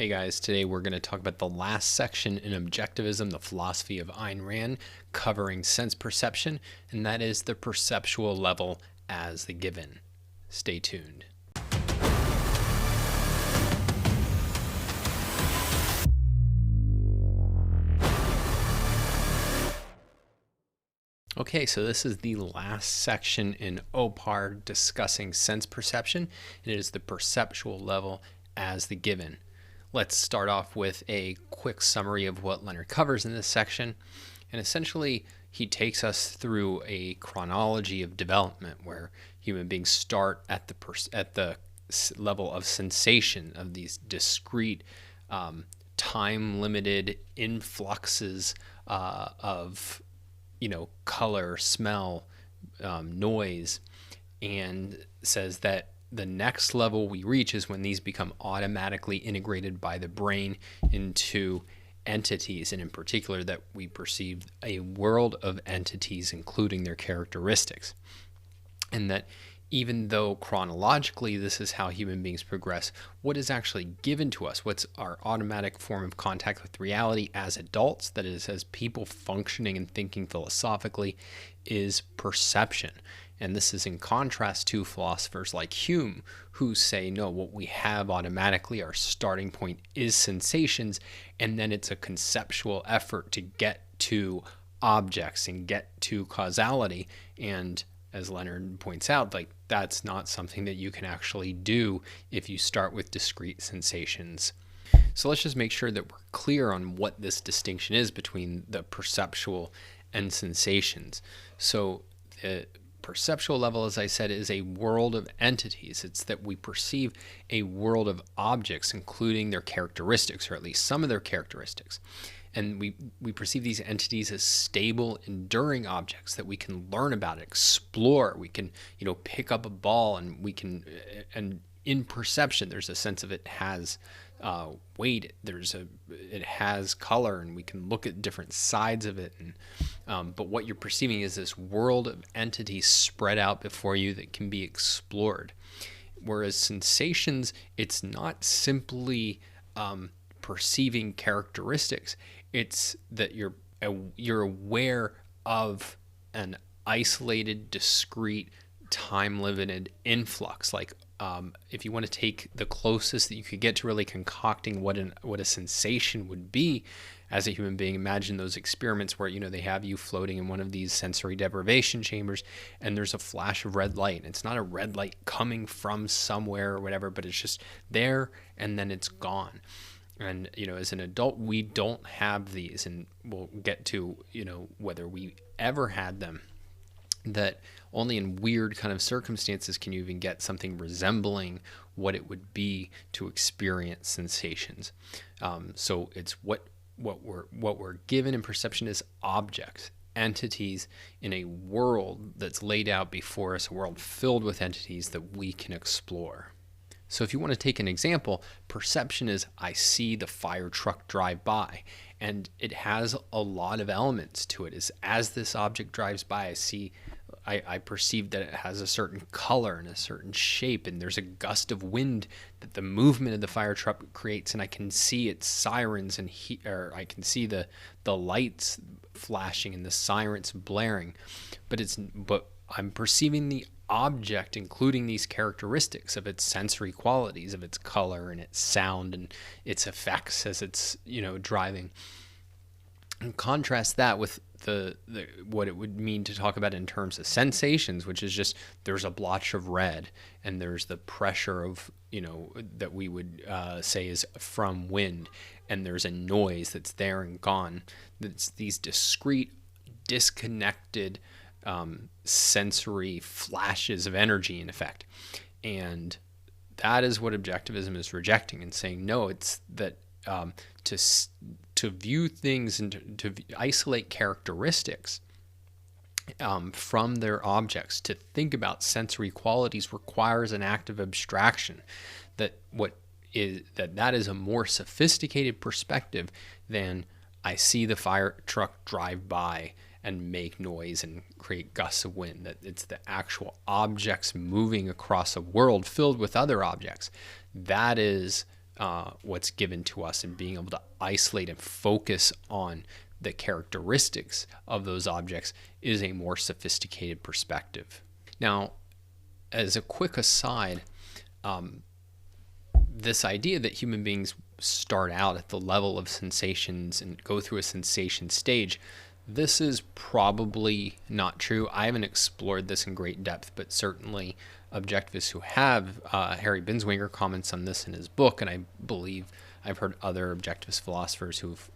Hey guys, today we're going to talk about the last section in Objectivism, the Philosophy of Ayn Rand, covering sense perception, and that is the perceptual level as the given. Stay tuned. Okay, so this is the last section in OPAR discussing sense perception, and it is the perceptual level as the given. Let's start off with a quick summary of what Leonard covers in this section. And essentially, he takes us through a chronology of development where human beings start at the level of sensation of these discrete, time-limited influxes of, color, smell, noise, and says that the next level we reach is when these become automatically integrated by the brain into entities, and in particular that we perceive a world of entities including their characteristics. And that even though chronologically this is how human beings progress, what is actually given to us, what's our automatic form of contact with reality as adults, that is, as people functioning and thinking philosophically, is perception. And this is in contrast to philosophers like Hume, who say, no, what we have automatically, our starting point is sensations, and then it's a conceptual effort to get to objects and get to causality. And as Leonard points out, that's not something that you can actually do if you start with discrete sensations. So let's just make sure that we're clear on what this distinction is between the perceptual and sensations. So the perceptual level, as I said, is a world of entities. It's that we perceive a world of objects, including their characteristics, or at least some of their characteristics. And we perceive these entities as stable, enduring objects that we can learn about, explore. We can, pick up a ball, and we can, and in perception, there's a sense of it has weight. It has color, and we can look at different sides of it. And but what you're perceiving is this world of entities spread out before you that can be explored. Whereas sensations, it's not simply perceiving characteristics. It's that you're aware of an isolated, discrete, time-limited influx. If you want to take the closest that you could get to really concocting what a sensation would be as a human being, imagine those experiments where they have you floating in one of these sensory deprivation chambers, and there's a flash of red light. It's not a red light coming from somewhere or whatever, but it's just there and then it's gone. And as an adult, we don't have these, and we'll get to whether we ever had them. That only in weird kind of circumstances can you even get something resembling what it would be to experience sensations. So it's what we're given in perception is objects, entities in a world that's laid out before us, a world filled with entities that we can explore. So if you want to take an example, perception is I see the fire truck drive by, and it has a lot of elements to it. As this object drives by, I perceive that it has a certain color and a certain shape, and there's a gust of wind that the movement of the fire truck creates, and I can see its sirens or I can see the lights flashing and the sirens blaring, but I'm perceiving the object, including these characteristics of its sensory qualities, of its color and its sound and its effects as it's driving. And contrast that with the what it would mean to talk about in terms of sensations, which is just there's a blotch of red, and there's the pressure of that we would say is from wind, and there's a noise that's there and gone. That's these discrete, disconnected sensory flashes of energy, in effect. And that is what Objectivism is rejecting and saying, no, it's that to view things and to isolate characteristics from their objects, to think about sensory qualities requires an act of abstraction. That is a more sophisticated perspective than I see the fire truck drive by and make noise and create gusts of wind. That it's the actual objects moving across a world filled with other objects. That is what's given to us, and being able to isolate and focus on the characteristics of those objects is a more sophisticated perspective. Now, as a quick aside, this idea that human beings start out at the level of sensations and go through a sensation stage, this is probably not true. I haven't explored this in great depth, but certainly objectivists who have, Harry Binswanger comments on this in his book, and I believe I've heard other objectivist philosophers who've,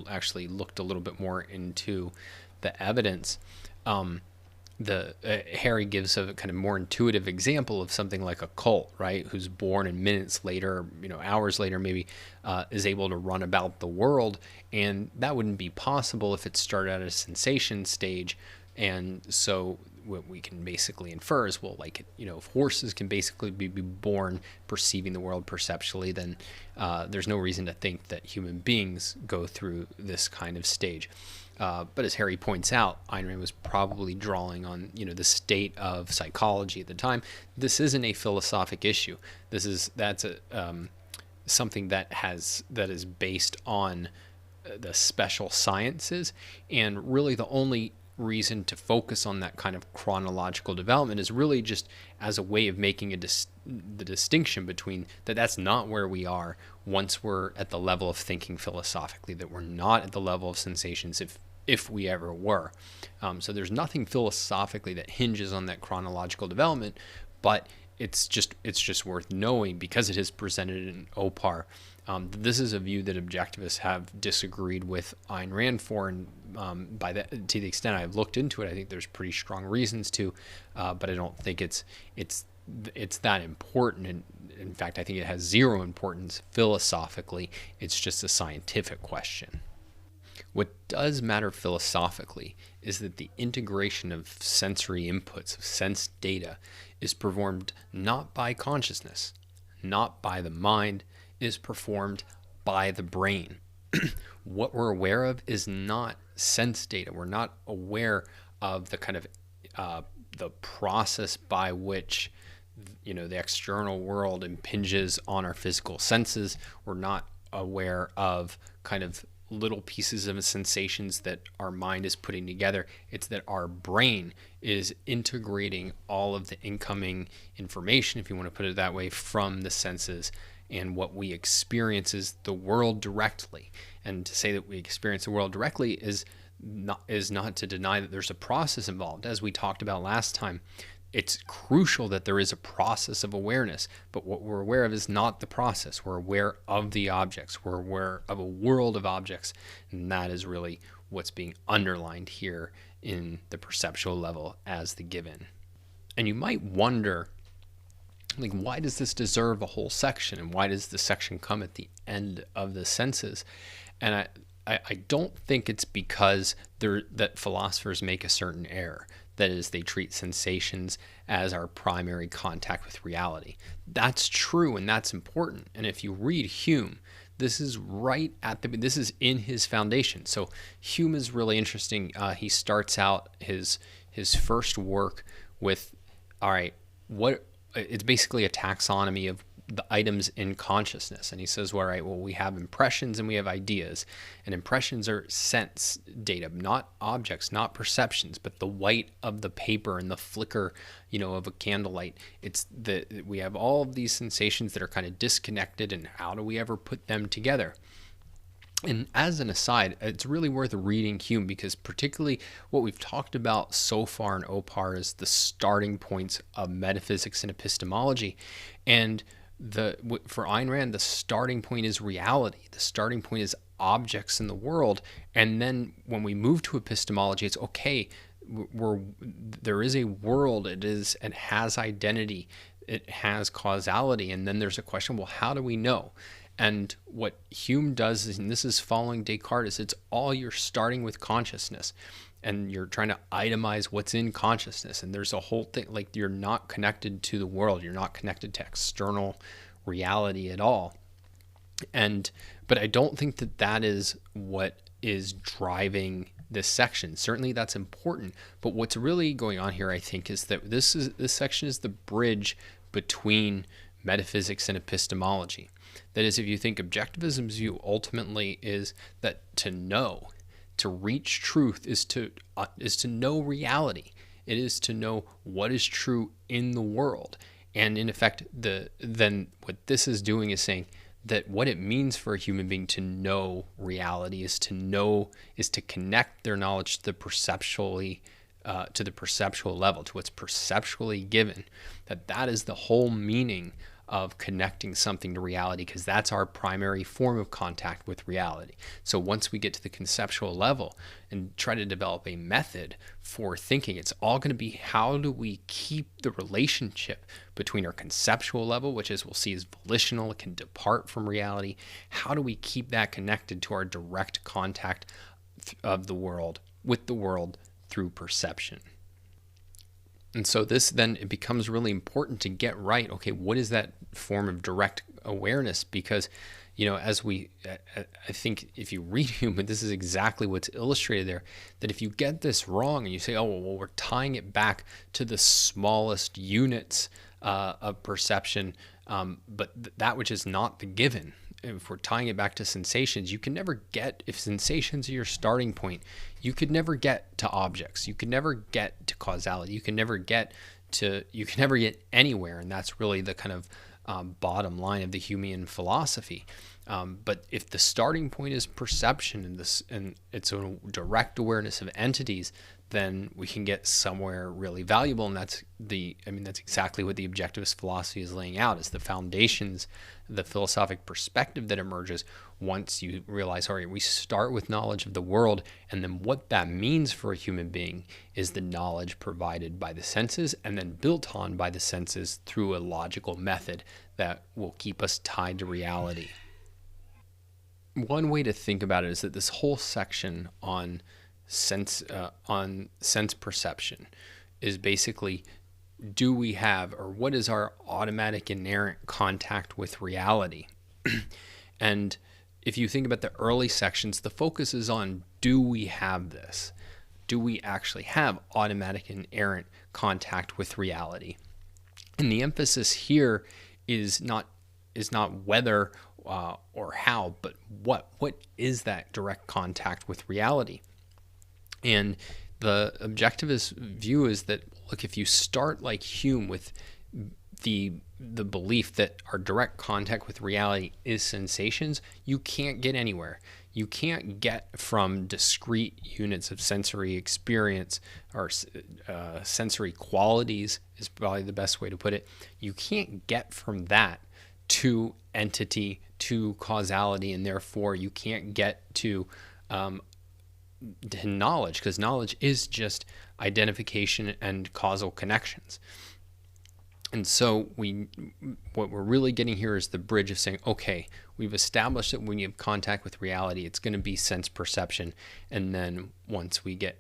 actually looked a little bit more into the evidence. Harry gives a kind of more intuitive example of something like a cult, right? Who's born and minutes later, hours later, maybe is able to run about the world, and that wouldn't be possible if it started at a sensation stage. And so what we can basically infer is, well, like, if horses can basically be born perceiving the world perceptually, then there's no reason to think that human beings go through this kind of stage. But as Harry points out, Ayn Rand was probably drawing on, the state of psychology at the time. This isn't a philosophic issue. That's something that is based on the special sciences, and really the only reason to focus on that kind of chronological development is really just as a way of making the distinction between that's not where we are once we're at the level of thinking philosophically, that we're not at the level of sensations if we ever were. So there's nothing philosophically that hinges on that chronological development, but it's just worth knowing because it is presented in OPAR. This is a view that objectivists have disagreed with Ayn Rand for, and to the extent I've looked into it, I think there's pretty strong reasons to, but I don't think it's that important. And in fact, I think it has zero importance philosophically. It's just a scientific question. What does matter philosophically is that the integration of sensory inputs, of sense data, is performed not by consciousness, not by the mind, is performed by the brain. What we're aware of is not sense data. We're not aware of the kind of the process by which the external world impinges on our physical senses. We're not aware of kind of little pieces of sensations that our mind is putting together. It's that our brain is integrating all of the incoming information, if you want to put it that way, from the senses, and what we experience is the world directly. And to say that we experience the world directly is not to deny that there's a process involved. As we talked about last time, it's crucial that there is a process of awareness, but what we're aware of is not the process. We're aware of the objects. We're aware of a world of objects, and that is really what's being underlined here in the perceptual level as the given. And you might wonder, like, why does this deserve a whole section, and why does the section come at the end of the senses? And I don't think it's because that philosophers make a certain error. That is, they treat sensations as our primary contact with reality. That's true, and that's important. And if you read Hume, this is this is in his foundation. So Hume is really interesting. He starts out his first work with, all right, it's basically a taxonomy of the items in consciousness. And he says, well, all right, we have impressions and we have ideas. And impressions are sense data, not objects, not perceptions, but the white of the paper and the flicker, of a candlelight. We have all of these sensations that are kind of disconnected, and how do we ever put them together? And as an aside, it's really worth reading Hume, because particularly what we've talked about so far in OPAR is the starting points of metaphysics and epistemology. And for Ayn Rand, the starting point is reality. The starting point is objects in the world. And then when we move to epistemology, it's okay. There is a world. It has identity. It has causality. And then there's a question, well, how do we know? And what Hume does is, and this is following Descartes, it's all you're starting with consciousness, and you're trying to itemize what's in consciousness. And there's a whole thing, like, you're not connected to the world. You're not connected to external reality at all. But I don't think that is what is driving this section. Certainly that's important. But what's really going on here, I think, is that this section is the bridge between metaphysics and epistemology. That is, if you think objectivism's view ultimately is that to know, to reach truth is to know reality. It is to know what is true in the world. And in effect, then what this is doing is saying that what it means for a human being to know reality is to connect their knowledge to the perceptual level, to what's perceptually given. That is the whole meaning of connecting something to reality, because that's our primary form of contact with reality. So once we get to the conceptual level and try to develop a method for thinking, it's all going to be how do we keep the relationship between our conceptual level, which as we'll see is volitional, it can depart from reality. How do we keep that connected to our direct contact of the world, with the world, through perception? And so this then, it becomes really important to get right. Okay, what is that form of direct awareness? Because, as I think if you read Hume, this is exactly what's illustrated there, that if you get this wrong and you say, oh, well, we're tying it back to the smallest units of perception, but that which is not the given. If we're tying it back to sensations, you can never get, if sensations are your starting point, you could never get to objects. You could never get to causality. You can never get anywhere. And that's really the kind of bottom line of the Humean philosophy. But if the starting point is perception and it's a direct awareness of entities, then we can get somewhere really valuable. And that's exactly what the objectivist philosophy is laying out, is the foundations, the philosophic perspective that emerges once you realize, all right, we start with knowledge of the world, and then what that means for a human being is the knowledge provided by the senses and then built on by the senses through a logical method that will keep us tied to reality. One way to think about it is that this whole section on sense perception is basically, do we have, or what is our automatic inherent contact with reality? And if you think about the early sections, the focus is on, do we have this? Do we actually have automatic inherent contact with reality? And the emphasis here is not whether or how, but what is that direct contact with reality? And the objectivist view is that, look, if you start like Hume with the belief that our direct contact with reality is sensations, you can't get anywhere. You can't get from discrete units of sensory experience, or sensory qualities is probably the best way to put it. You can't get from that to entity, to causality, and therefore you can't get to knowledge, because knowledge is just identification and causal connections. And so what we're really getting here is the bridge of saying, okay, we've established that when you have contact with reality, it's going to be sense perception. And then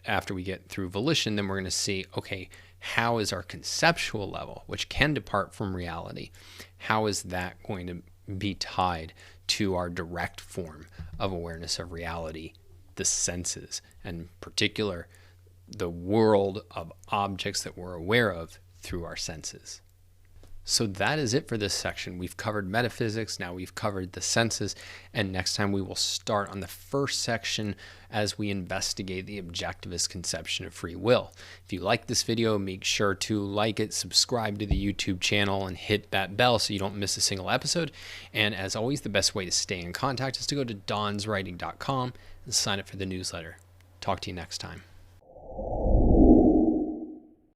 after we get through volition, then we're going to see, okay, how is our conceptual level, which can depart from reality, how is that going to be tied to our direct form of awareness of reality, the senses, and in particular, the world of objects that we're aware of through our senses. So that is it for this section. We've covered metaphysics, now we've covered the senses, and next time we will start on the first section as we investigate the objectivist conception of free will. If you like this video, make sure to like it, subscribe to the YouTube channel, and hit that bell so you don't miss a single episode. And as always, the best way to stay in contact is to go to donswriting.com and sign up for the newsletter. Talk to you next time.